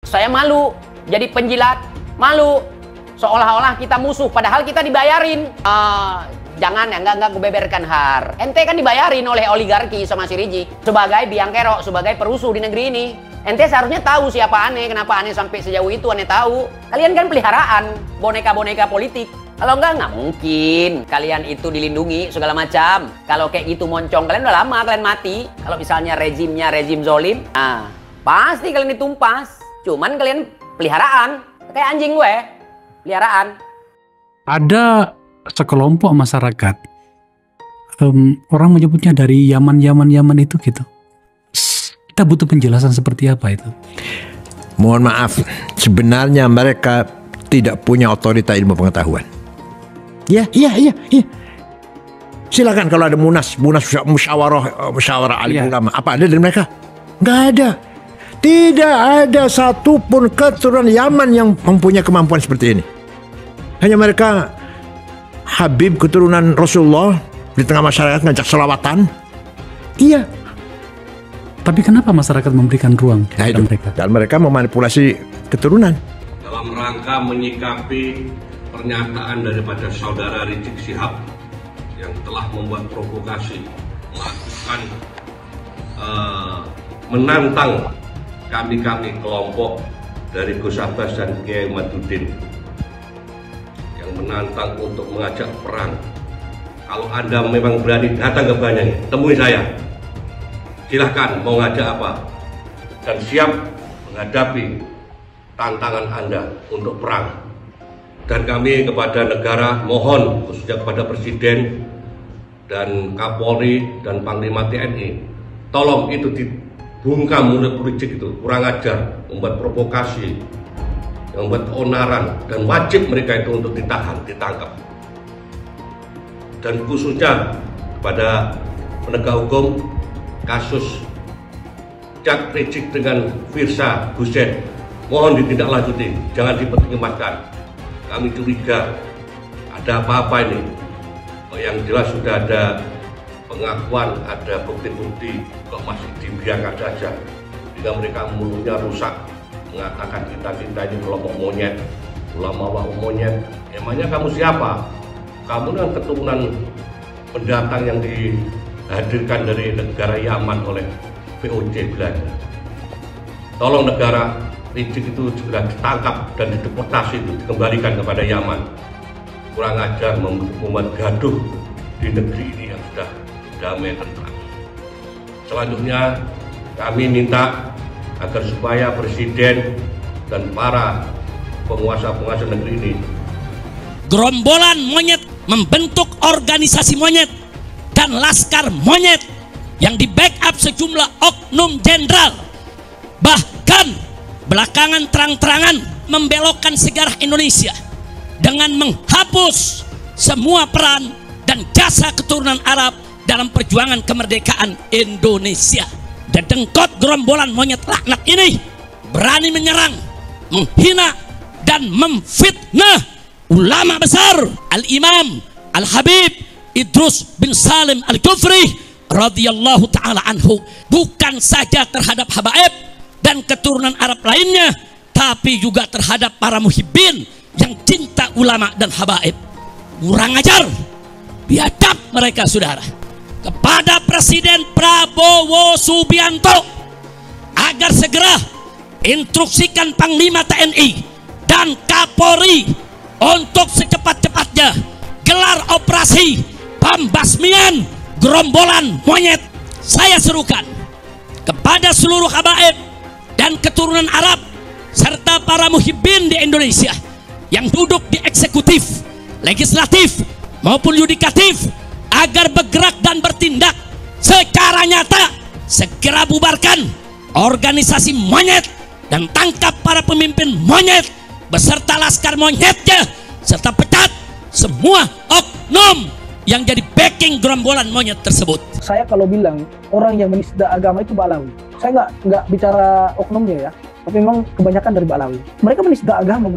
Saya malu jadi penjilat, malu seolah-olah kita musuh, padahal kita dibayarin. Jangan ya, enggak gue beberkan har. Ente kan dibayarin oleh oligarki sama si Rizik sebagai biang kerok, sebagai perusuh di negeri ini. Ente seharusnya tahu siapa aneh, kenapa aneh sampai sejauh itu aneh tahu. Kalian kan peliharaan boneka-boneka politik. Kalau enggak mungkin kalian itu dilindungi segala macam. Kalau kayak gitu moncong, kalian udah lama kalian mati. Kalau misalnya rezimnya rezim zolim, pasti kalian ditumpas. Cuman kalian peliharaan, kayak anjing gue, peliharaan. Ada sekelompok masyarakat, orang menyebutnya dari Yaman itu gitu. Kita butuh penjelasan seperti apa itu. Mohon maaf, sebenarnya mereka tidak punya otorita ilmu pengetahuan. Iya. Silakan kalau ada musyawarah alim ulama, apa ada dari mereka? Nggak ada. Tidak ada satupun keturunan Yaman yang mempunyai kemampuan seperti ini. Hanya mereka Habib keturunan Rasulullah di tengah masyarakat ngajak selawatan. Iya. Tapi kenapa masyarakat memberikan ruang kepada mereka? Dan mereka memanipulasi keturunan. Dalam rangka menyikapi pernyataan daripada saudara Rizik Syihab yang telah membuat provokasi, melakukan menantang kami kelompok dari Gus Abbas dan Kiai Madudin yang menantang untuk mengajak perang. Kalau Anda memang berani datang ke Banyuwangi, temui saya. Silahkan mau ngajak apa, dan siap menghadapi tantangan Anda untuk perang. Dan kami kepada negara mohon, khususnya kepada Presiden dan Kapolri dan Panglima TNI, tolong itu dibungkam mulut Rizik itu, kurang ajar, membuat provokasi, membuat keonaran, dan wajib mereka itu untuk ditahan, ditangkap. Dan khususnya kepada penegak hukum, kasus Cak Rizik dengan Firsa Hussein, mohon ditindaklanjuti, jangan dipertimbangkan. Kami curiga ada apa-apa ini. Yang jelas sudah ada pengakuan, ada bukti-bukti, kok masih dibiarkan saja. Jika mereka mulutnya rusak, mengatakan kita ini kelompok monyet, ulama monyet. Emangnya kamu siapa? Kamu kan keturunan pendatang yang dihadirkan dari negara Yaman oleh VOC Belanda. Tolong negara Rizik itu segera ditangkap dan dideportasi, itu dikembalikan kepada Yaman. Kurang ajar membuat gaduh di negeri ini yang sudah damai tentram. Selanjutnya kami minta agar supaya Presiden dan para penguasa negeri ini, gerombolan monyet membentuk organisasi monyet dan laskar monyet yang di backup sejumlah oknum jenderal, bahkan belakangan terang-terangan membelokkan sejarah Indonesia dengan menghapus semua peran dan jasa keturunan Arab dalam perjuangan kemerdekaan Indonesia. Dedengkot gerombolan monyet laknat ini berani menyerang, menghina, dan memfitnah ulama besar Al-Imam Al-Habib Idrus bin Salim Al-Kufri radhiyallahu ta'ala anhu, bukan saja terhadap habaib dan keturunan Arab lainnya, tapi juga terhadap para muhibbin yang cinta ulama dan habaib. Kurang ajar, biadab mereka, saudara. Kepada Presiden Prabowo Subianto agar segera instruksikan Panglima TNI dan Kapolri untuk secepat-cepatnya gelar operasi pembasmian gerombolan monyet. Saya serukan kepada seluruh habaib dan keturunan Arab serta para muhibbin di Indonesia yang duduk di eksekutif, legislatif maupun yudikatif agar bergerak dan bertindak secara nyata. Segera bubarkan organisasi monyet dan tangkap para pemimpin monyet beserta laskar monyetnya, serta pecat semua oknum yang jadi backing gerombolan monyet tersebut. Saya kalau bilang orang yang menista agama itu Ba'alawi, saya nggak bicara oknumnya ya, tapi memang kebanyakan dari Ba'alawi. Mereka menista agama,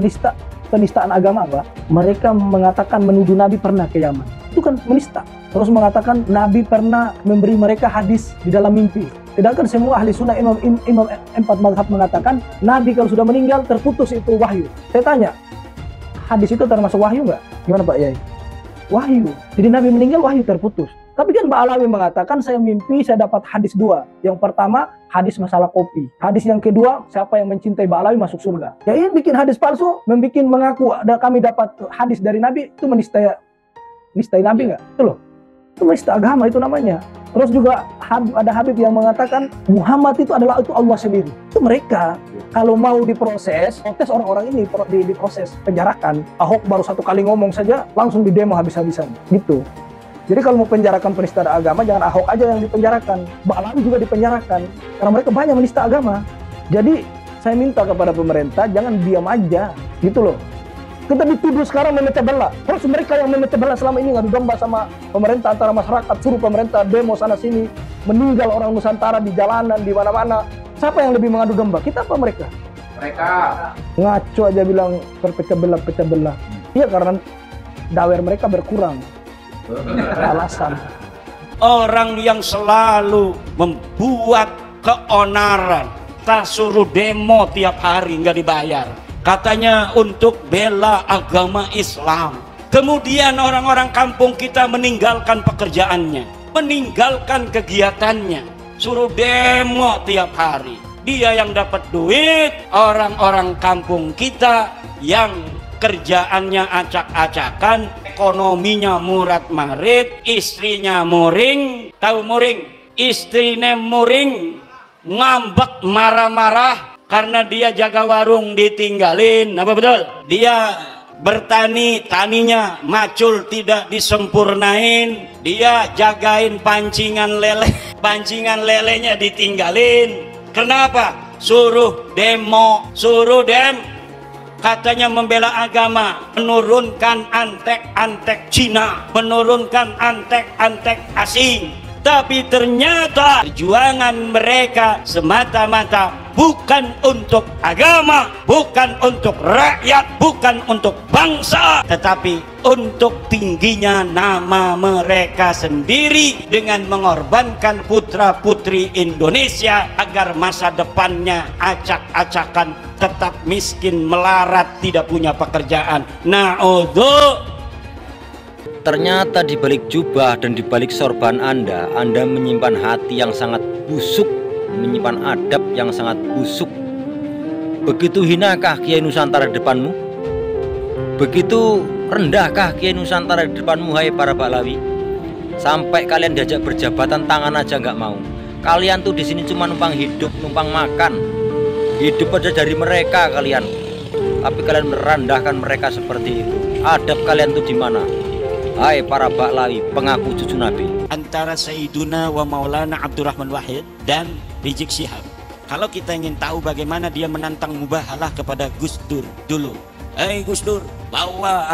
penistaan agama apa? Mereka mengatakan menuduh Nabi pernah ke Yaman, itu kan menista. Terus mengatakan Nabi pernah memberi mereka hadis di dalam mimpi. Sedangkan semua ahli sunnah imam 4 mazhab mengatakan Nabi kalau sudah meninggal terputus itu wahyu. Saya tanya, hadis itu termasuk wahyu nggak? Gimana Pak Yai? Wahyu. Jadi Nabi meninggal wahyu terputus. Tapi kan Mbak Alawi mengatakan saya mimpi saya dapat hadis 2. Yang pertama hadis masalah kopi. Hadis yang kedua siapa yang mencintai Mbak Alawi masuk surga. Ya ini bikin hadis palsu, membikin mengaku kami dapat hadis dari Nabi itu menistai Nabi nggak? Itu loh. Itu menista agama itu namanya. Terus juga ada Habib yang mengatakan Muhammad itu adalah itu Allah sendiri. Itu mereka kalau mau diproses, protes orang-orang ini diproses, penjarakan. Ahok baru 1 kali ngomong saja langsung didemo habis-habisan gitu. Jadi kalau mau penjarakan penista agama, jangan Ahok aja yang dipenjarakan. Mbak Alawi juga dipenjarakan. Karena mereka banyak menista agama. Jadi saya minta kepada pemerintah, jangan diam aja. Gitu loh. Kita dituduh sekarang memecah belah. Terus mereka yang memecah belah selama ini ngadu domba sama pemerintah, antara masyarakat, suruh pemerintah demo sana-sini. Meninggal orang Nusantara di jalanan, di mana-mana. Siapa yang lebih mengadu domba? Kita apa mereka? Mereka. Ngaco aja bilang berpecah belah. Iya karena dawer mereka berkurang. Alasan orang yang selalu membuat keonaran, tak suruh demo tiap hari nggak dibayar, katanya untuk bela agama Islam. Kemudian orang-orang kampung kita meninggalkan pekerjaannya, meninggalkan kegiatannya, suruh demo tiap hari. Dia yang dapat duit, orang-orang kampung kita yang kerjaannya acak-acakan, ekonominya murat-marit, istrinya muring, tahu muring? Istrinya muring, ngambek marah-marah karena dia jaga warung ditinggalin, apa betul? Dia bertani, taninya macul tidak disempurnain, dia jagain pancingan lele, pancingan lelenya ditinggalin. Kenapa? Suruh demo, katanya membela agama, menurunkan antek-antek Cina, menurunkan antek-antek asing. Tapi ternyata perjuangan mereka semata-mata bukan untuk agama, bukan untuk rakyat, bukan untuk bangsa, tetapi untuk tingginya nama mereka sendiri dengan mengorbankan putra-putri Indonesia agar masa depannya acak-acakan, tetap miskin, melarat, tidak punya pekerjaan. Na'udzu. Ternyata di balik jubah dan di balik sorban Anda menyimpan hati yang sangat busuk, menyimpan adab yang sangat busuk. Begitu hinakah Kiai Nusantara di depanmu? Begitu rendahkah Kiai Nusantara di depanmu, hai para Baklawi? Sampai kalian diajak berjabatan tangan aja nggak mau. Kalian tuh di sini cuma numpang hidup, numpang makan. Hidup aja dari mereka kalian. Tapi kalian merendahkan mereka seperti itu. Adab kalian tuh di mana? Hai para Baklawi, pengaku cucu Nabi. Antara Sayyiduna wa Maulana Abdurrahman Wahid dan Rizik Syihab. Kalau kita ingin tahu bagaimana dia menantang mubahalah kepada Gus Dur dulu. Hei Gus Dur, bawa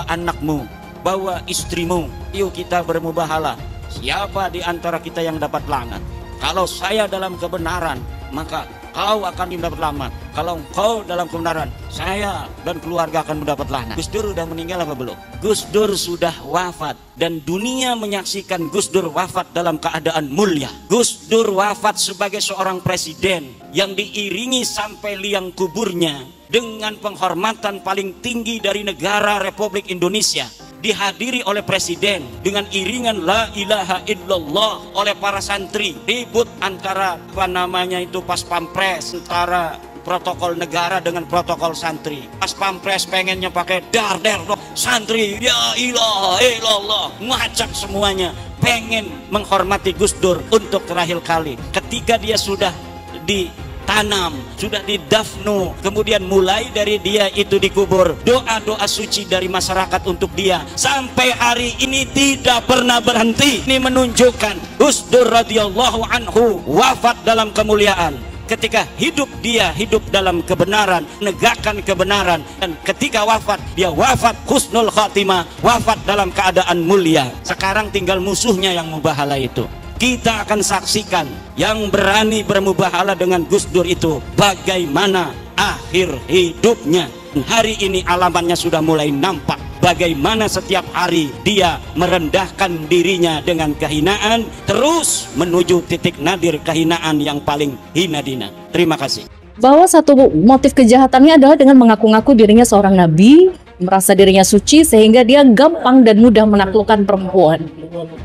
anakmu, bawa istrimu, yuk kita bermubahalah. Siapa di antara kita yang dapat laknat? Kalau saya dalam kebenaran, maka kau akan mendapat laknat. Kalau kau dalam kebenaran, saya dan keluarga akan mendapat laknat. Gus Dur sudah meninggal apa belum? Gus Dur sudah wafat dan dunia menyaksikan Gus Dur wafat dalam keadaan mulia. Gus Dur wafat sebagai seorang presiden yang diiringi sampai liang kuburnya dengan penghormatan paling tinggi dari negara Republik Indonesia. Dihadiri oleh presiden dengan iringan la ilaha illallah oleh para santri. Ribut antara pas pampres, antara protokol negara dengan protokol santri. Pas pampres pengennya pakai darder, santri ya ilaha illallah, ngacak semuanya, pengen menghormati Gus Dur untuk terakhir kali. Ketika dia sudah ditanam, sudah didafnu, kemudian mulai dari dia itu dikubur, doa-doa suci dari masyarakat untuk dia sampai hari ini tidak pernah berhenti. Ini menunjukkan Gus Dur radhiyallahu anhu wafat dalam kemuliaan. Ketika hidup dia hidup dalam kebenaran, menegakkan kebenaran, dan ketika wafat dia wafat husnul khatimah, wafat dalam keadaan mulia. Sekarang tinggal musuhnya yang mubahalah itu. Kita akan saksikan yang berani bermubahalah dengan Gus Dur itu bagaimana akhir hidupnya. Hari ini alamannya sudah mulai nampak. bagaimana setiap hari dia merendahkan dirinya dengan kehinaan, terus menuju titik nadir kehinaan yang paling hina dina. Terima kasih. Bahwa satu motif kejahatannya adalah dengan mengaku-ngaku dirinya seorang nabi, merasa dirinya suci sehingga dia gampang dan mudah menaklukkan perempuan,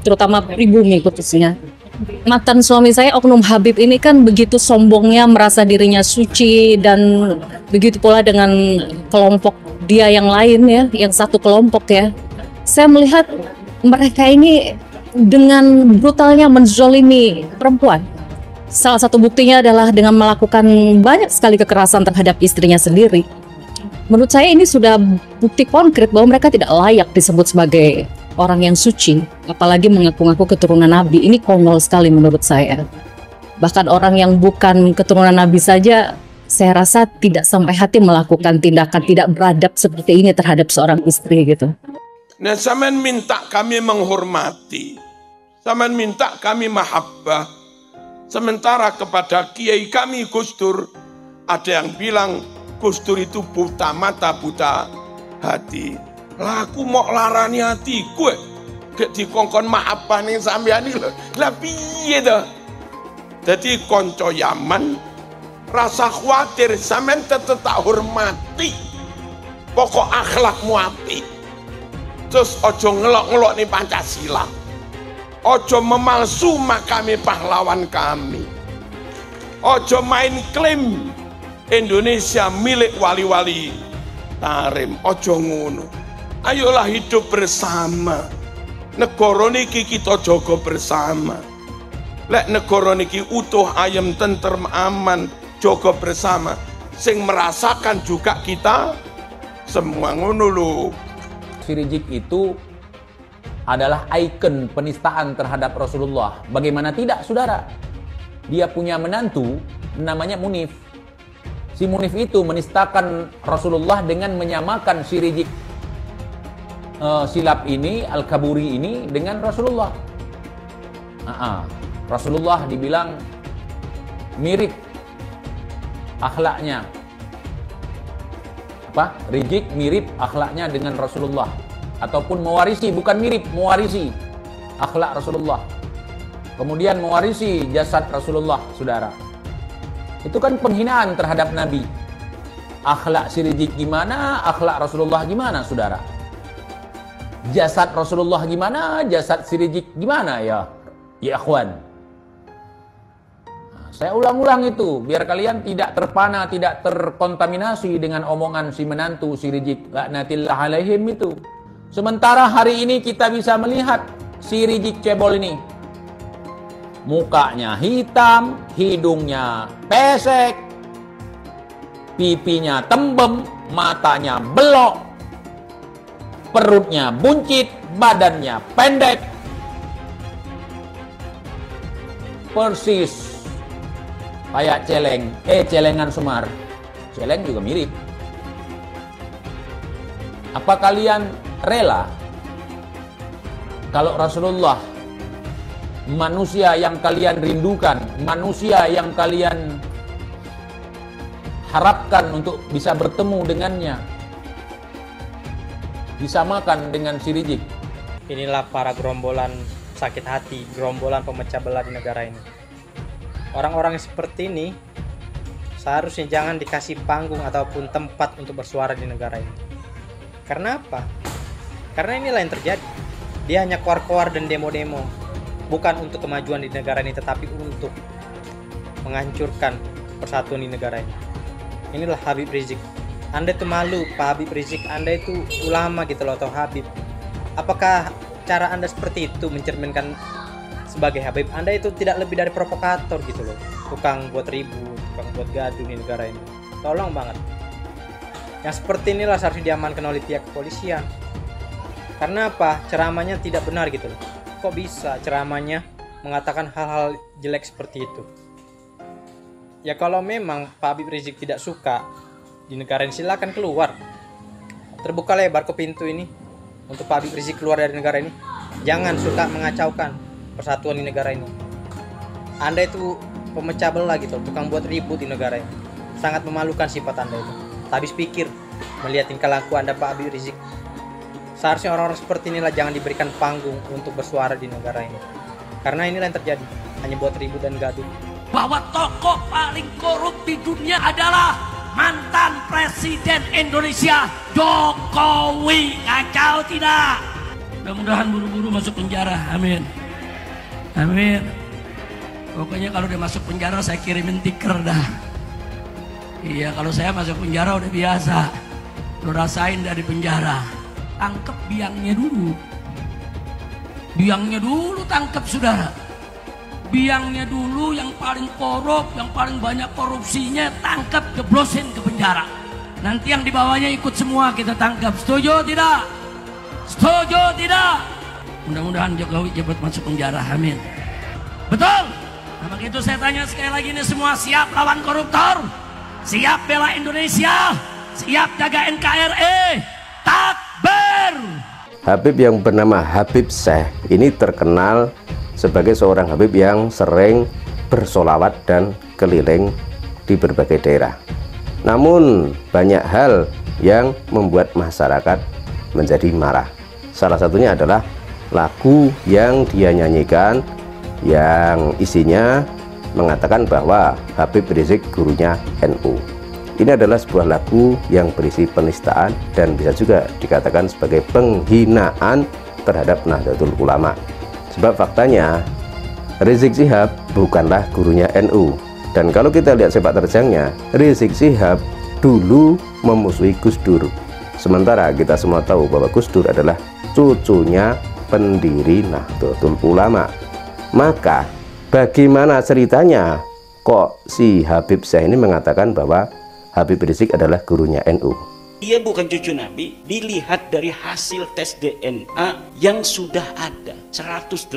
terutama pribumi khususnya. Mantan suami saya, Oknum Habib ini kan begitu sombongnya merasa dirinya suci, dan begitu pula dengan kelompok dia yang lain ya, yang satu kelompok ya. Saya melihat mereka ini dengan brutalnya menzolimi perempuan. Salah satu buktinya adalah dengan melakukan banyak sekali kekerasan terhadap istrinya sendiri. Menurut saya ini sudah bukti konkret bahwa mereka tidak layak disebut sebagai orang yang suci, apalagi mengaku-ngaku keturunan Nabi. Ini konyol sekali menurut saya. Bahkan orang yang bukan keturunan Nabi saja, saya rasa tidak sampai hati melakukan tindakan tidak beradab seperti ini terhadap seorang istri gitu. Nah, sampean minta kami menghormati, sampean minta kami mahabbah. Sementara kepada kiai kami Gus Dur, ada yang bilang Gus Dur itu buta mata, buta hati. Lah aku mau larani hati gue, gak dikongkon mahabbah nih sampean iki lho. Lah piye to? Dadi konco Yaman rasa khawatir sampean tetep tak hormati. Pokok akhlakmu apik. Terus ojo ngelok-ngelok nih Pancasila. Ojo memalsu makame pahlawan kami. Ojo main klaim Indonesia milik wali-wali tarim. Ojo ngono. Ayolah hidup bersama. Negara niki kita jaga bersama. Lek negara niki utuh, ayem, tentrem, aman, jaga bersama. Sing merasakan juga kita semua, ngono lho. Si Rizik itu adalah ikon penistaan terhadap Rasulullah. Bagaimana tidak, saudara? Dia punya menantu namanya Munif. Si Munif itu menistakan Rasulullah dengan menyamakan si Rizik Silap ini, Al-Kaburi ini dengan Rasulullah. Rasulullah dibilang mirip akhlaknya. Rizik mirip akhlaknya dengan Rasulullah. Ataupun mewarisi, bukan mirip, mewarisi akhlak Rasulullah. Kemudian mewarisi jasad Rasulullah, saudara. Itu kan penghinaan terhadap Nabi. Akhlak si Rizik gimana, akhlak Rasulullah gimana, saudara? Jasad Rasulullah gimana, jasad si Rizik gimana ya? Ya akhwan. Saya ulang-ulang itu, biar kalian tidak terpana, tidak terkontaminasi dengan omongan si menantu si Rizik laknatillah alaihim itu. Sementara hari ini kita bisa melihat si Rizik cebol ini. Mukanya hitam, hidungnya pesek, pipinya tembem, matanya belok, perutnya buncit, badannya pendek. Persis kayak celengan Semar. Celeng juga mirip. Apa kalian rela kalau Rasulullah, manusia yang kalian rindukan, manusia yang kalian harapkan untuk bisa bertemu dengannya, disamakan dengan si Rizik? Inilah para gerombolan sakit hati, gerombolan pemecah belah di negara ini. Orang-orang yang seperti ini seharusnya jangan dikasih panggung ataupun tempat untuk bersuara di negara ini. Karena apa? Karena inilah yang terjadi. Dia hanya koar-koar dan demo-demo, bukan untuk kemajuan di negara ini, tetapi untuk menghancurkan persatuan di negara ini. Inilah Habib Rizik. Anda itu malu, Pak Habib Rizik. Anda itu ulama gitu loh, atau Habib. Apakah cara Anda seperti itu mencerminkan sebagai Habib? Anda itu tidak lebih dari provokator gitu loh, tukang buat ribut, tukang buat gaduh di negara ini. Tolong banget. Yang seperti inilah seharusnya diamankan oleh pihak kepolisian. Karena apa? Ceramahnya tidak benar gitu loh. Kok bisa ceramahnya mengatakan hal-hal jelek seperti itu? Ya kalau memang Pak Habib Rizik tidak suka di negara ini, silakan keluar. Terbuka lebar ke pintu ini untuk Pak Habib Rizik keluar dari negara ini. Jangan suka mengacaukan persatuan di negara ini. Anda itu pemecah belah gitu, tukang buat ribut di negara ini. Sangat memalukan sifat Anda itu. Tak habis pikir melihat tingkah laku Anda, Pak Habib Rizik. Seharusnya orang-orang seperti inilah jangan diberikan panggung untuk bersuara di negara ini. Karena inilah yang terjadi, hanya buat ribut dan gaduh. Bahwa tokoh paling korup di dunia adalah mantan Presiden Indonesia Jokowi. Kacau tidak? Mudah-mudahan buru-buru masuk penjara. Amin. Amin. Pokoknya kalau dia masuk penjara saya kirimin tiker dah. Iya, kalau saya masuk penjara udah biasa. Lo rasain dari penjara. Tangkep biangnya dulu. Biangnya dulu tangkep, saudara. Biangnya dulu yang paling korup, yang paling banyak korupsinya, tangkap, jeblosin ke penjara. Nanti yang di bawahnya ikut semua kita tangkap. Setuju tidak? Setuju tidak? Mudah-mudahan Jokowi cepat masuk penjara. Amin. Betul? Nah, begitu saya tanya sekali lagi, ini semua siap lawan koruptor? Siap bela Indonesia? Siap jaga NKRI? Takbir! Habib yang bernama Habib Syekh ini terkenal sebagai seorang Habib yang sering bersolawat dan keliling di berbagai daerah. Namun banyak hal yang membuat masyarakat menjadi marah. Salah satunya adalah lagu yang dia nyanyikan yang isinya mengatakan bahwa Habib Rizik gurunya NU. Ini adalah sebuah lagu yang berisi penistaan dan bisa juga dikatakan sebagai penghinaan terhadap Nahdlatul Ulama. Sebab faktanya Rizik Syihab bukanlah gurunya NU. Dan kalau kita lihat sepak terjangnya, Rizik Syihab dulu memusuhi Gus Dur. Sementara kita semua tahu bahwa Gus Dur adalah cucunya pendiri Nahdlatul Ulama. Maka bagaimana ceritanya kok si Habib Syekh ini mengatakan bahwa Habib Rizik adalah gurunya NU? Dia bukan cucu Nabi, dilihat dari hasil tes DNA yang sudah ada. 180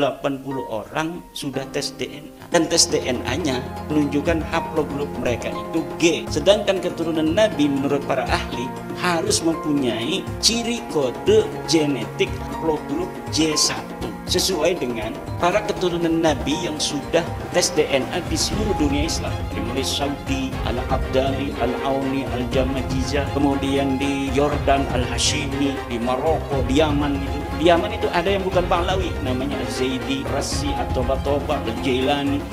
orang sudah tes DNA. Dan tes DNA-nya menunjukkan haplogrup mereka itu G. Sedangkan keturunan Nabi menurut para ahli harus mempunyai ciri kode genetik haplogrup J1. Sesuai dengan para keturunan Nabi yang sudah tes DNA di seluruh dunia Islam. Mulai Saudi, Al-Abdali, Al-Auni, Al-Jamajizah, kemudian di Yordan, Al-Hashimi, di Maroko, di Yaman itu. Di Yaman itu ada yang bukan Pahlawi, namanya Zaidi, Rasi, atau Batoba, Al-Jailani.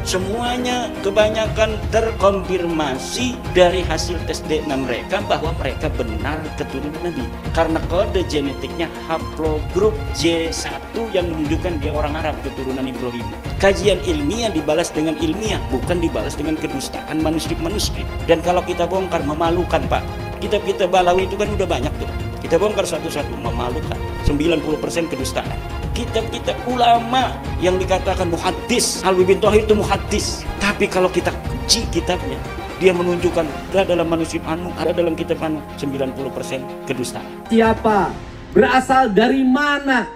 Semuanya kebanyakan terkonfirmasi dari hasil tes DNA mereka bahwa mereka benar keturunan Nabi. Karena kode genetiknya haplogrup J1 yang menunjukkan dia orang Arab keturunan Ibrahim. Kajian ilmiah dibalas dengan ilmiah, bukan dibalas dengan kedustaan manuskrip-manuskrip. Dan kalau kita bongkar memalukan, Pak. Kitab-kitab Balawi itu kan udah banyak tuh. Kita bongkar satu-satu, memalukan. 90% kedustaan. Kitab-kitab ulama yang dikatakan muhaddis, Alwi bin Thohir itu muhaddis. Tapi kalau kita uji kitabnya, dia menunjukkan ada dalam manuskrip anu, ada dalam kitab anu, 90% kedustaan. Siapa? Berasal dari mana?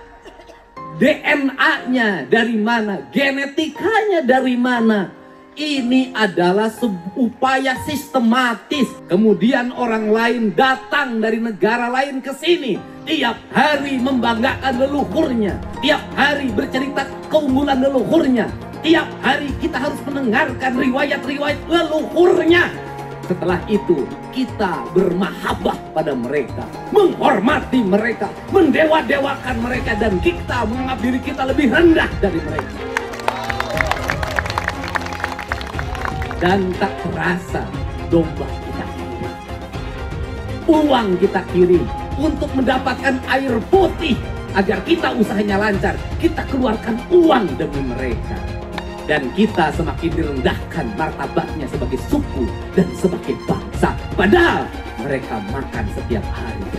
DNA-nya dari mana? Genetikanya dari mana? Ini adalah upaya sistematis. Kemudian orang lain datang dari negara lain ke sini. Tiap hari membanggakan leluhurnya. Tiap hari bercerita keunggulan leluhurnya. Tiap hari kita harus mendengarkan riwayat-riwayat leluhurnya. Setelah itu kita bermahabbah pada mereka, menghormati mereka, mendewa-dewakan mereka, dan kita menganggap diri kita lebih rendah dari mereka. Dan tak terasa domba kita kirim, uang kita kirim untuk mendapatkan air putih agar kita usahanya lancar. Kita keluarkan uang demi mereka, dan kita semakin direndahkan martabatnya sebagai suku dan sebagai bangsa, padahal mereka makan setiap hari.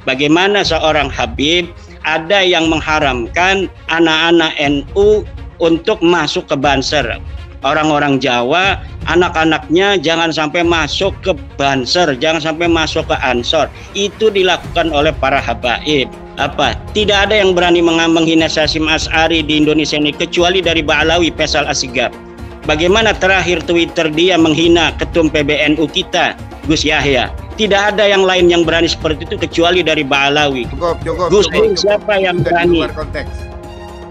Bagaimana seorang Habib ada yang mengharamkan anak-anak NU untuk masuk ke Banser. Orang-orang Jawa, anak-anaknya jangan sampai masuk ke Banser, jangan sampai masuk ke Ansor. Itu dilakukan oleh para habaib. Apa? Tidak ada yang berani menghina Hasyim Asy'ari di Indonesia ini kecuali dari Ba'alawi Faisal Asgaf. Bagaimana terakhir Twitter dia menghina ketum PBNU kita, Gus Yahya. Tidak ada yang lain yang berani seperti itu kecuali dari Ba'alawi. Gus Dur siapa yang berani?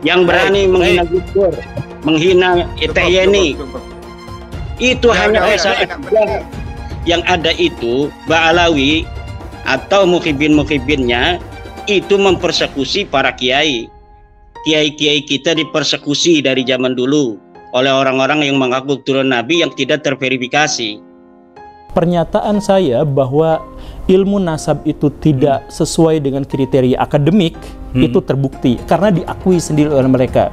Yang berani menghina Gus Dur, menghina Yeni. Itu hanya Faisal Asgaf. Yang ada itu Ba'alawi atau mukhibin-mukhibinnya itu mempersekusi para kiai. Kiai-kiai kita dipersekusi dari zaman dulu oleh orang-orang yang mengaku keturunan Nabi yang tidak terverifikasi. Pernyataan saya bahwa ilmu nasab itu tidak sesuai dengan kriteria akademik itu terbukti karena diakui sendiri oleh mereka.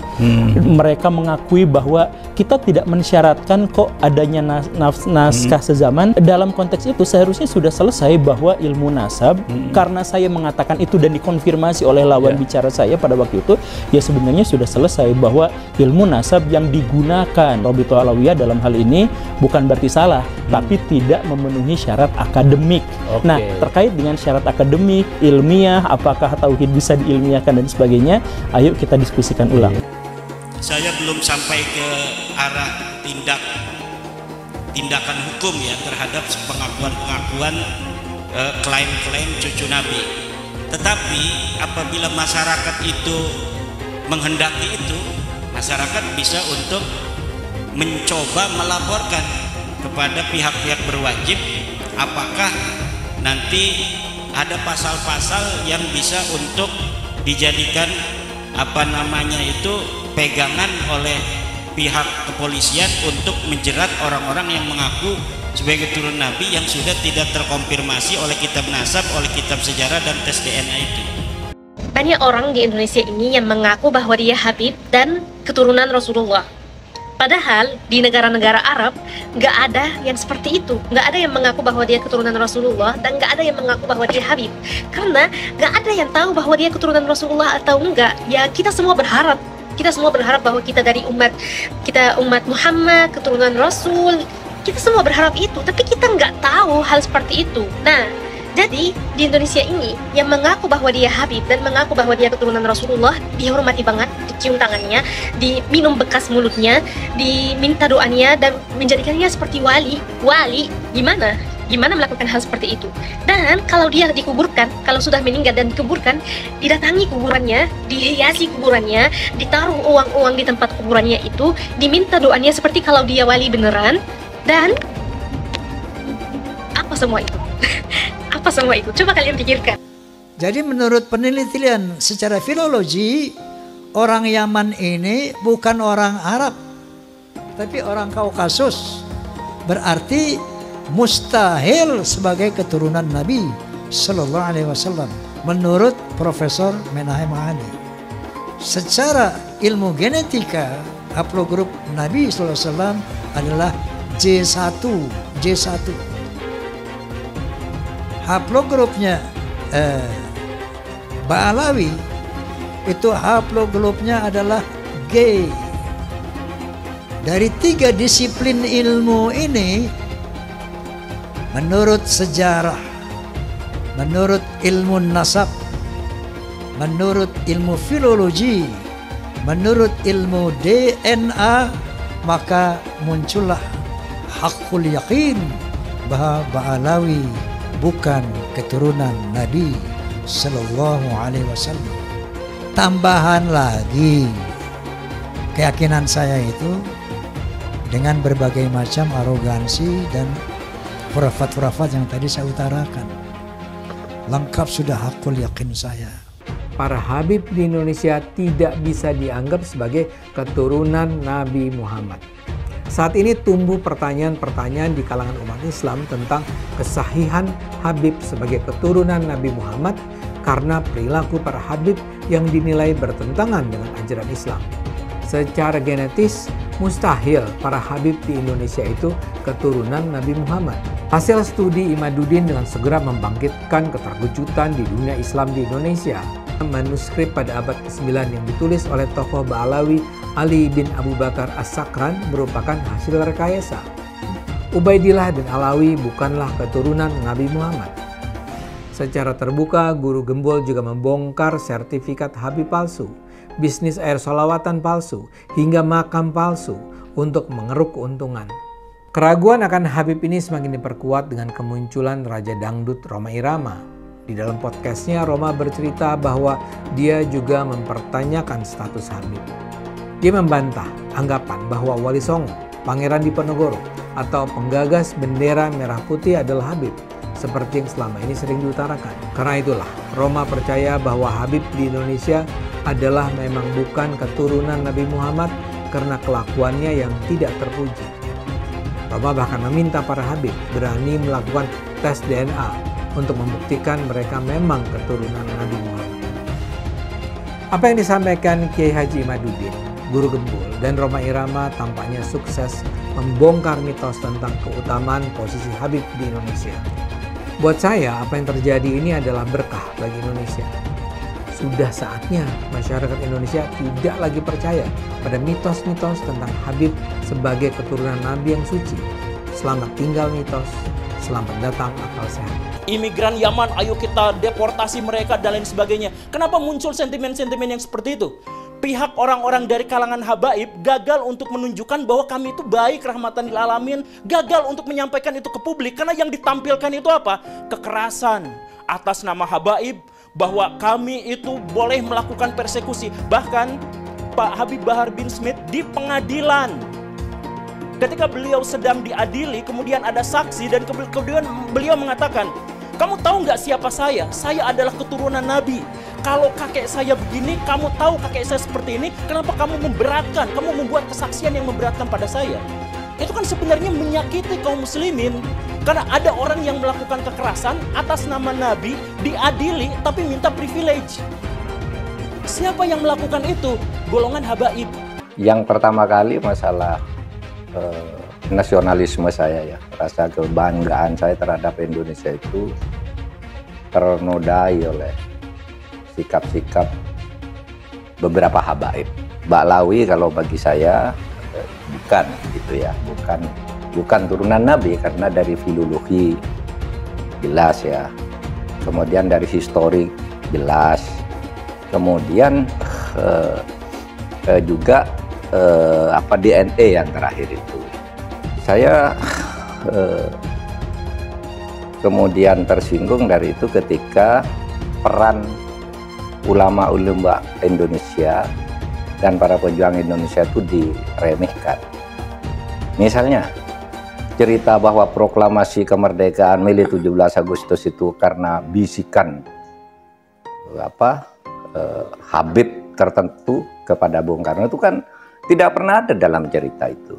Mereka mengakui bahwa kita tidak mensyaratkan kok adanya naskah sezaman. Dalam konteks itu seharusnya sudah selesai bahwa ilmu nasab, karena saya mengatakan itu dan dikonfirmasi oleh lawan bicara saya pada waktu itu, ya sebenarnya sudah selesai bahwa ilmu nasab yang digunakan Rabithah Alawiyah dalam hal ini bukan berarti salah, tapi tidak memenuhi syarat akademik. Nah, terkait dengan syarat akademik, ilmiah, apakah tauhid bisa diilmiahkan dan sebagainya, ayo kita diskusikan ulang. Saya belum sampai ke arah tindakan hukum ya terhadap pengakuan-pengakuan klaim-klaim cucu Nabi. Tetapi apabila masyarakat itu menghendaki itu, masyarakat bisa untuk mencoba melaporkan kepada pihak-pihak berwajib apakah nanti ada pasal-pasal yang bisa untuk dijadikan pegangan oleh pihak kepolisian untuk menjerat orang-orang yang mengaku sebagai keturunan Nabi yang sudah tidak terkonfirmasi oleh kitab nasab, oleh kitab sejarah dan tes DNA itu. Banyak orang di Indonesia ini yang mengaku bahwa dia Habib dan keturunan Rasulullah. Padahal di negara-negara Arab nggak ada yang seperti itu, nggak ada yang mengaku bahwa dia keturunan Rasulullah dan nggak ada yang mengaku bahwa dia Habib, karena nggak ada yang tahu bahwa dia keturunan Rasulullah atau enggak. Ya kita semua berharap bahwa kita dari umat Muhammad, keturunan Rasul, kita semua berharap itu, tapi kita nggak tahu hal seperti itu. Nah, jadi di Indonesia ini yang mengaku bahwa dia Habib dan mengaku bahwa dia keturunan Rasulullah dihormati banget, dicium tangannya, diminum bekas mulutnya, diminta doanya dan menjadikannya seperti wali. Gimana melakukan hal seperti itu? Dan kalau dia dikuburkan, kalau sudah meninggal dan dikuburkan, didatangi kuburannya, dihiasi kuburannya, ditaruh uang-uang di tempat kuburannya itu, diminta doanya seperti kalau dia wali beneran, dan apa semua itu? Apa semua itu? Coba kalian pikirkan. Jadi menurut penelitian secara filologi, orang Yaman ini bukan orang Arab, tapi orang Kaukasus. Berarti mustahil sebagai keturunan Nabi Sallallahu Alaihi Wasallam menurut Profesor Menahem Ali. Secara ilmu genetika, haplogrup Nabi Sallallahu Alaihi Wasallam adalah J1. Haplogrupnya Ba'alawi itu haplogrupnya adalah G. Dari 3 disiplin ilmu ini, menurut sejarah, menurut ilmu nasab, menurut ilmu filologi, menurut ilmu DNA, maka muncullah hakul yakin bahwa Ba'alawi bukan keturunan Nabi Sallallahu Alaihi Wasallam. Tambahan lagi, keyakinan saya itu dengan berbagai macam arogansi dan khurafat-khurafat yang tadi saya utarakan, lengkap sudah hakul yakin saya. Para Habib di Indonesia tidak bisa dianggap sebagai keturunan Nabi Muhammad. Saat ini tumbuh pertanyaan-pertanyaan di kalangan umat Islam tentang kesahihan Habib sebagai keturunan Nabi Muhammad karena perilaku para Habib yang dinilai bertentangan dengan ajaran Islam. Secara genetis, mustahil para Habib di Indonesia itu keturunan Nabi Muhammad. Hasil studi Imaduddin dengan segera membangkitkan keterkejutan di dunia Islam di Indonesia. Manuskrip pada abad ke-9 yang ditulis oleh tokoh Ba'alawi Ali bin Abu Bakar As-Sakran merupakan hasil rekayasa. Ubaidillah dan Alawi bukanlah keturunan Nabi Muhammad. Secara terbuka, Guru Gembul juga membongkar sertifikat Habib palsu, bisnis air sholawatan palsu, hingga makam palsu untuk mengeruk keuntungan. Keraguan akan Habib ini semakin diperkuat dengan kemunculan Raja Dangdut Rhoma Irama. Di dalam podcastnya, Rhoma bercerita bahwa dia juga mempertanyakan status Habib. Dia membantah anggapan bahwa Wali Songo, Pangeran Diponegoro, atau penggagas bendera merah putih adalah Habib. seperti yang selama ini sering diutarakan. Karena itulah, Roma percaya bahwa Habib di Indonesia adalah memang bukan keturunan Nabi Muhammad karena kelakuannya yang tidak terpuji. Roma bahkan meminta para Habib berani melakukan tes DNA untuk membuktikan mereka memang keturunan Nabi Muhammad. Apa yang disampaikan Kiai Haji Imaduddin, Guru Gembul, dan Rhoma Irama tampaknya sukses membongkar mitos tentang keutamaan posisi Habib di Indonesia. Buat saya, apa yang terjadi ini adalah berkah bagi Indonesia. Sudah saatnya masyarakat Indonesia tidak lagi percaya pada mitos-mitos tentang Habib sebagai keturunan Nabi yang suci. Selamat tinggal mitos, selamat datang akal sehat. Imigran Yaman, ayo kita deportasi mereka dan lain sebagainya. Kenapa muncul sentimen-sentimen yang seperti itu? Pihak orang-orang dari kalangan habaib gagal untuk menunjukkan bahwa kami itu baik, rahmatan lil alamin, gagal untuk menyampaikan itu ke publik karena yang ditampilkan itu apa? Kekerasan atas nama habaib, bahwa kami itu boleh melakukan persekusi. Bahkan Pak Habib Bahar bin Smith di pengadilan, ketika beliau sedang diadili, kemudian ada saksi dan kemudian beliau mengatakan, kamu tahu nggak siapa saya? Saya adalah keturunan Nabi. Kalau kakek saya begini, kamu tahu kakek saya seperti ini, kenapa kamu memberatkan? Kamu membuat kesaksian yang memberatkan pada saya. Itu kan sebenarnya menyakiti kaum muslimin. Karena ada orang yang melakukan kekerasan atas nama Nabi, diadili tapi minta privilege. Siapa yang melakukan itu? Golongan habaib. Yang pertama kali masalah nasionalisme saya ya, rasa kebanggaan saya terhadap Indonesia itu ternodai oleh sikap-sikap beberapa habaib. Baklawi kalau bagi saya bukan gitu ya, bukan turunan Nabi karena dari filologi jelas ya, kemudian dari historik jelas, kemudian juga DNA yang terakhir itu. Saya kemudian tersinggung dari itu ketika peran ulama-ulama Indonesia dan para pejuang Indonesia itu diremehkan. Misalnya cerita bahwa proklamasi kemerdekaan Mei 17 Agustus itu karena bisikan Habib tertentu kepada Bung Karno, itu kan tidak pernah ada dalam cerita itu.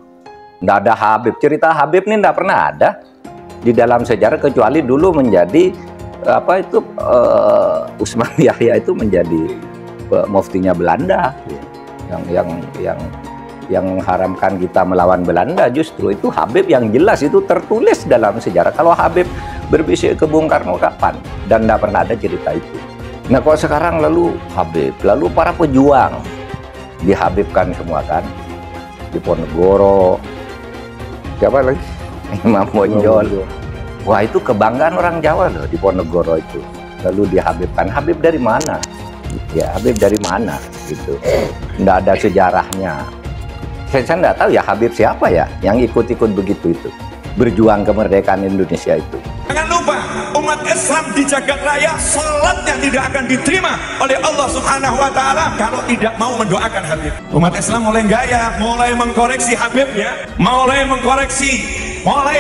Tidak ada Habib, cerita Habib ini tidak pernah ada di dalam sejarah kecuali dulu menjadi Usman Yahya itu menjadi muftinya Belanda yang mengharamkan kita melawan Belanda. Justru itu Habib yang jelas itu tertulis dalam sejarah. Kalau Habib berbisik ke Bung Karno kapan? Dan tidak pernah ada cerita itu. Nah kalau sekarang lalu Habib, lalu para pejuang dihabibkan semua kan, Diponegoro, siapa lagi? Imam Bonjol. Wah itu kebanggaan orang Jawa loh, Diponegoro itu. Lalu dihabibkan. Habib dari mana? Ya Habib dari mana? Gitu. Nggak ada sejarahnya. Saya nggak tahu ya Habib siapa ya yang ikut-ikut begitu itu. Berjuang kemerdekaan Indonesia itu. Jangan lupa umat Islam di jagat raya salatnya tidak akan diterima oleh Allah Subhanahu wa taala kalau tidak mau mendoakan Habib. Umat Islam mulai gaya, mulai mengkoreksi Habibnya, mulai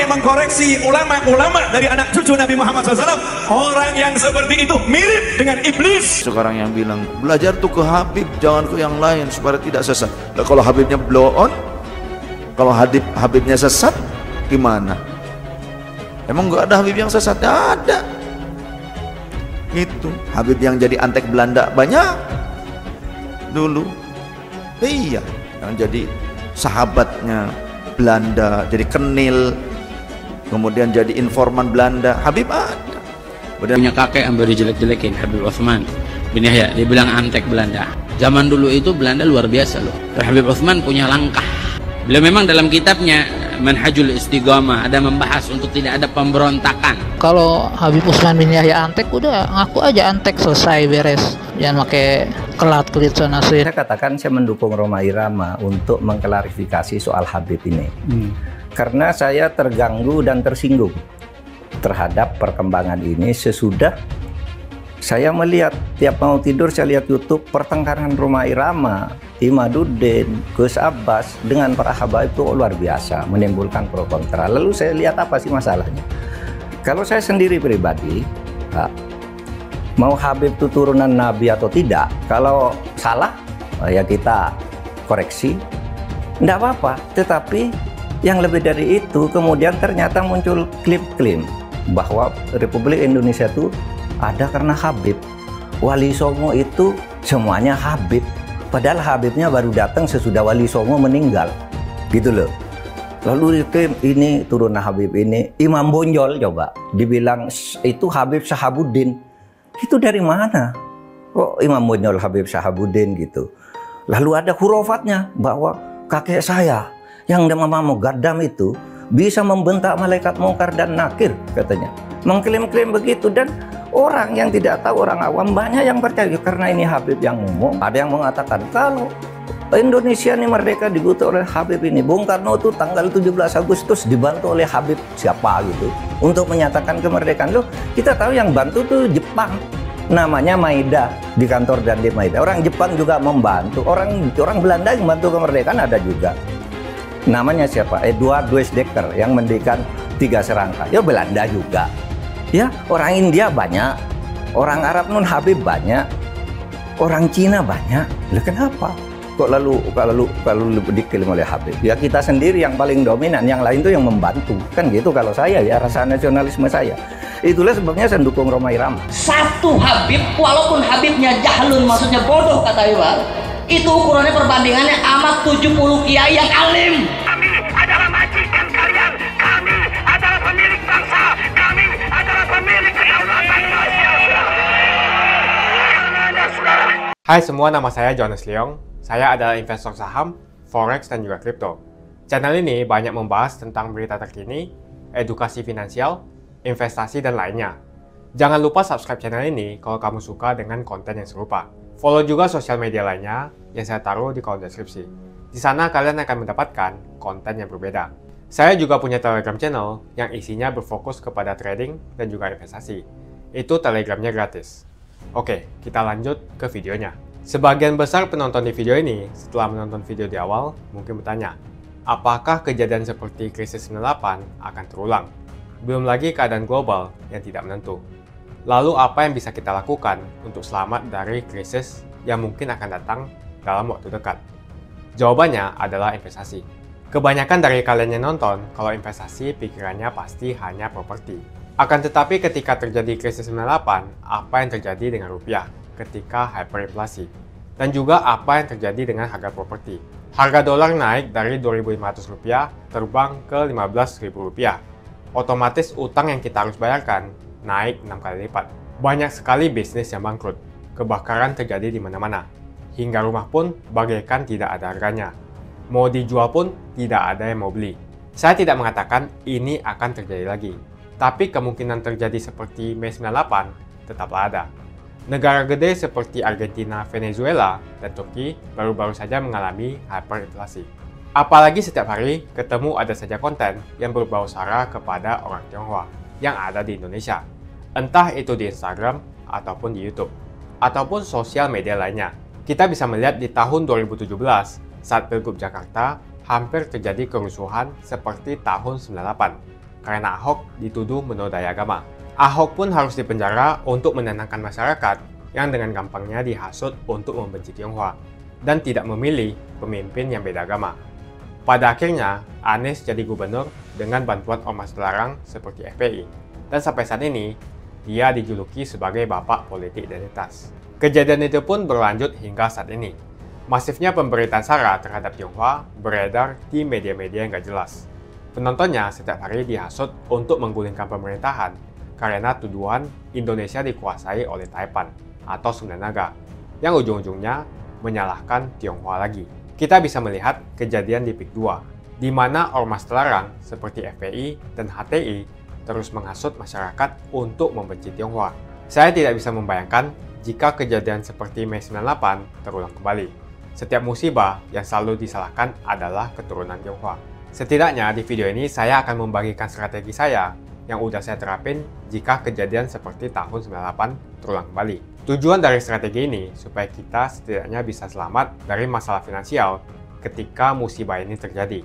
mengkoreksi ulama-ulama dari anak cucu Nabi Muhammad SAW. Orang yang seperti itu mirip dengan iblis. Sekarang yang bilang belajar tuh ke Habib, jangan ke yang lain supaya tidak sesat. Nah, kalau Habibnya blow on, kalau Habibnya sesat gimana? Emang nggak ada Habib yang sesat? Ada. Itu Habib yang jadi antek Belanda banyak dulu. Iya, yang jadi sahabatnya Belanda, jadi kenil, kemudian jadi informan Belanda. Habib ada. Punya kakek hampir dijelek-jelekin, Habib Utsman bin Yahya, dia bilang antek Belanda. Zaman dulu itu Belanda luar biasa loh. Habib Utsman punya langkah. Beliau memang dalam kitabnya Manhajul Istiqamah ada membahas untuk tidak ada pemberontakan. Kalau Habib Utsman bin Yahya antek, udah ngaku aja antek, selesai, beres. Jangan pakai kelat-kelit sana sini. Saya katakan saya mendukung Rhoma Irama untuk mengklarifikasi soal Habib ini. Karena saya terganggu dan tersinggung terhadap perkembangan ini sesudah saya melihat tiap mau tidur saya lihat YouTube pertengkaran Rhoma Irama, Imaduddin, Gus Abbas dengan para habaib itu luar biasa, menimbulkan pro kontra. Lalu saya lihat apa sih masalahnya? Kalau saya sendiri pribadi, mau Habib itu turunan Nabi atau tidak, kalau salah ya kita koreksi, tidak apa-apa. Tetapi yang lebih dari itu, kemudian ternyata muncul klaim-klaim bahwa Republik Indonesia itu ada karena Habib. Wali Songo itu semuanya Habib. Padahal Habibnya baru datang sesudah Wali Songo meninggal. Gitu loh. Lalu diklaim ini turunan Habib ini. Imam Bonjol coba dibilang itu Habib Syahabuddin. Itu dari mana? Kok Imam Bonjol Habib Syahabuddin gitu. Lalu ada hurufatnya bahwa kakek saya yang nama Mugaddam itu bisa membentak malaikat mungkar dan nakir katanya. Mengklaim-klaim begitu, dan orang yang tidak tahu, orang awam banyak yang percaya karena ini Habib yang ngomong. Ada yang mengatakan kalau Indonesia ini merdeka dibutuh oleh Habib ini. Bung Karno itu tanggal 17 Agustus dibantu oleh Habib siapa gitu untuk menyatakan kemerdekaan. Loh, kita tahu yang bantu tuh Jepang. Namanya Maeda, di kantor dan di Maeda. Orang Jepang juga membantu. Orang Belanda yang membantu kemerdekaan ada juga. Namanya siapa? Edward Weizsäcker yang mendirikan 3 serangka. Ya Belanda juga. Ya, orang India banyak, orang Arab non Habib banyak, orang Cina banyak. Lah kenapa? Kok lalu diklaim oleh Habib? Ya kita sendiri yang paling dominan, yang lain tuh yang membantu. Kan gitu kalau saya ya, rasa nasionalisme saya. Itulah sebabnya saya dukung Rhoma Irama. Satu Habib, walaupun Habibnya jahlun, maksudnya bodoh kata Iwan, itu ukurannya perbandingannya amat 70 kiai yang alim. Kami adalah majikan kalian, kami adalah pemilik bangsa, kami adalah pemilik kedaulatan Indonesia. Hai semua, nama saya Jonas Leong. Saya adalah investor saham, forex, dan juga kripto. Channel ini banyak membahas tentang berita terkini, edukasi finansial, investasi, dan lainnya. Jangan lupa subscribe channel ini kalau kamu suka dengan konten yang serupa. Follow juga sosial media lainnya yang saya taruh di kolom deskripsi. Di sana kalian akan mendapatkan konten yang berbeda. Saya juga punya Telegram channel yang isinya berfokus kepada trading dan juga investasi. Itu Telegramnya gratis. Oke, kita lanjut ke videonya. Sebagian besar penonton di video ini setelah menonton video di awal mungkin bertanya, apakah kejadian seperti krisis 98 akan terulang? Belum lagi keadaan global yang tidak menentu. Lalu apa yang bisa kita lakukan untuk selamat dari krisis yang mungkin akan datang dalam waktu dekat? Jawabannya adalah investasi. Kebanyakan dari kalian yang nonton, kalau investasi pikirannya pasti hanya properti. Akan tetapi ketika terjadi krisis 98, apa yang terjadi dengan rupiah ketika hyperinflasi? Dan juga apa yang terjadi dengan harga properti? Harga dolar naik dari Rp2.500 terbang ke Rp15.000. Otomatis utang yang kita harus bayarkan naik 6 kali lipat. Banyak sekali bisnis yang bangkrut. Kebakaran terjadi di mana-mana. Hingga rumah pun bagaikan tidak ada harganya. Mau dijual pun tidak ada yang mau beli. Saya tidak mengatakan ini akan terjadi lagi. Tapi kemungkinan terjadi seperti Mei 98 tetaplah ada. Negara gede seperti Argentina, Venezuela, dan Turki baru-baru saja mengalami hyperinflasi. Apalagi setiap hari ketemu ada saja konten yang berbau sara kepada orang Tionghoa yang ada di Indonesia. Entah itu di Instagram, ataupun di YouTube, ataupun sosial media lainnya. Kita bisa melihat di tahun 2017, saat Pilgub Jakarta, hampir terjadi kerusuhan seperti tahun 98, karena Ahok dituduh menodai agama. Ahok pun harus dipenjara untuk menenangkan masyarakat yang dengan gampangnya dihasut untuk membenci Tionghoa, dan tidak memilih pemimpin yang beda agama. Pada akhirnya, Anies jadi gubernur dengan bantuan ormas terlarang seperti FPI, dan sampai saat ini, dia dijuluki sebagai bapak politik identitas. Kejadian itu pun berlanjut hingga saat ini. Masifnya pemberitaan sara terhadap Tionghoa beredar di media-media yang gak jelas. Penontonnya setiap hari dihasut untuk menggulingkan pemerintahan karena tuduhan Indonesia dikuasai oleh Taipan atau Sunda Naga, yang ujung-ujungnya menyalahkan Tionghoa lagi. Kita bisa melihat kejadian di PIK 2, di mana ormas terlarang seperti FPI dan HTI terus menghasut masyarakat untuk membenci Tionghoa. Saya tidak bisa membayangkan jika kejadian seperti Mei 98 terulang kembali. Setiap musibah yang selalu disalahkan adalah keturunan Tionghoa. Setidaknya di video ini saya akan membagikan strategi saya yang udah saya terapin jika kejadian seperti tahun 98 terulang kembali. Tujuan dari strategi ini supaya kita setidaknya bisa selamat dari masalah finansial ketika musibah ini terjadi.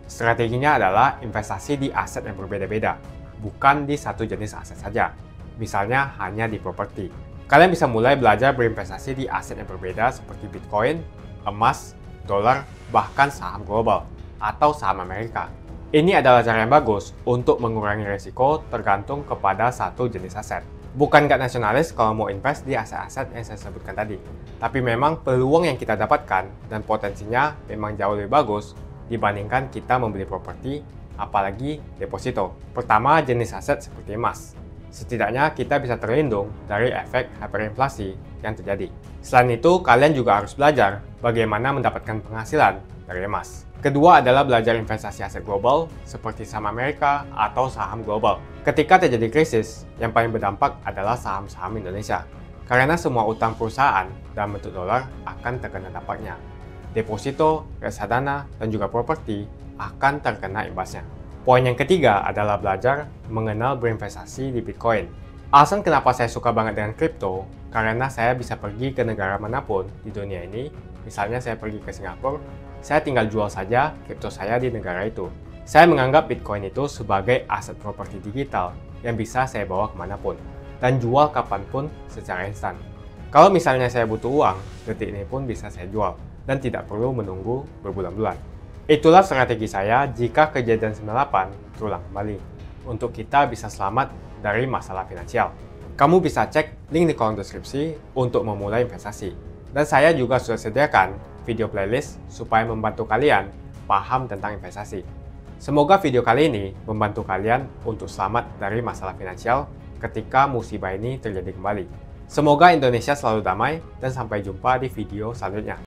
Strateginya adalah investasi di aset yang berbeda-beda. bukan di satu jenis aset saja, misalnya hanya di properti. Kalian bisa mulai belajar berinvestasi di aset yang berbeda seperti Bitcoin, emas, dolar, bahkan saham global atau saham Amerika. Ini adalah cara yang bagus untuk mengurangi risiko tergantung kepada satu jenis aset. Bukan nggak nasionalis kalau mau invest di aset-aset yang saya sebutkan tadi, tapi memang peluang yang kita dapatkan dan potensinya memang jauh lebih bagus dibandingkan kita membeli properti, apalagi deposito. Pertama, jenis aset seperti emas. Setidaknya kita bisa terlindung dari efek hyperinflasi yang terjadi. Selain itu, kalian juga harus belajar bagaimana mendapatkan penghasilan dari emas. Kedua adalah belajar investasi aset global seperti saham Amerika atau saham global. Ketika terjadi krisis, yang paling berdampak adalah saham-saham Indonesia. Karena semua utang perusahaan dalam bentuk dolar akan terkena dampaknya. Deposito, reksadana, dan juga properti akan terkena imbasnya. Poin yang ketiga adalah belajar mengenal berinvestasi di Bitcoin. Alasan kenapa saya suka banget dengan kripto, karena saya bisa pergi ke negara manapun di dunia ini. Misalnya saya pergi ke Singapura, saya tinggal jual saja kripto saya di negara itu. Saya menganggap Bitcoin itu sebagai aset properti digital yang bisa saya bawa kemanapun dan jual kapanpun secara instan. Kalau misalnya saya butuh uang, detik ini pun bisa saya jual dan tidak perlu menunggu berbulan-bulan. Itulah strategi saya jika kejadian 98 terulang kembali, untuk kita bisa selamat dari masalah finansial. Kamu bisa cek link di kolom deskripsi untuk memulai investasi. Dan saya juga sudah sediakan video playlist supaya membantu kalian paham tentang investasi. Semoga video kali ini membantu kalian untuk selamat dari masalah finansial ketika musibah ini terjadi kembali. Semoga Indonesia selalu damai dan sampai jumpa di video selanjutnya.